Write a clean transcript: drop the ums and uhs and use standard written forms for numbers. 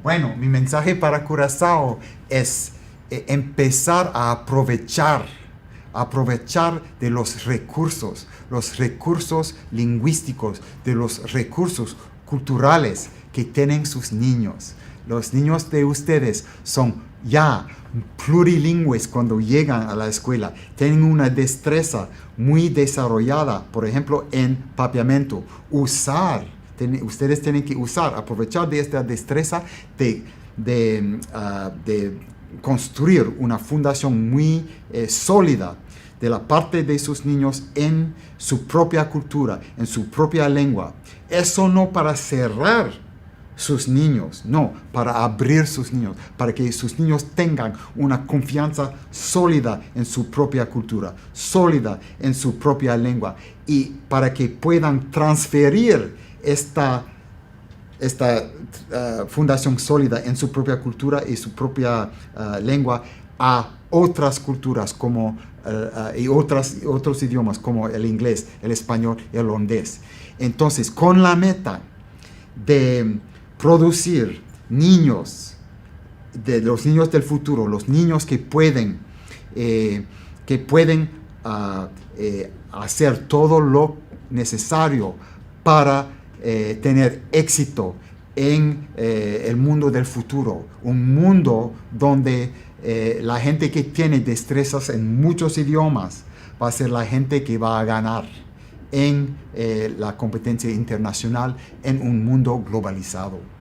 Bueno, mi mensaje para Curazao es empezar a aprovechar de los recursos lingüísticos, de los recursos culturales que tienen sus niños. Los niños de ustedes son ya plurilingües cuando llegan a la escuela. Tienen una destreza muy desarrollada, por ejemplo, en papiamento. Ustedes tienen que aprovechar de esta destreza de construir una fundación muy sólida de la parte de sus niños en su propia cultura, en su propia lengua. Eso no para cerrar sus niños, no, para abrir sus niños, para que sus niños tengan una confianza sólida en su propia cultura, sólida en su propia lengua, y para que puedan transferir esta fundación sólida en su propia cultura y su propia lengua a otras culturas y otros idiomas como el inglés, el español y el holandés. Entonces, con la meta de producir niños, de los niños del futuro, los niños que pueden hacer todo lo necesario para tener éxito en el mundo del futuro, un mundo donde la gente que tiene destrezas en muchos idiomas va a ser la gente que va a ganar en la competencia internacional en un mundo globalizado.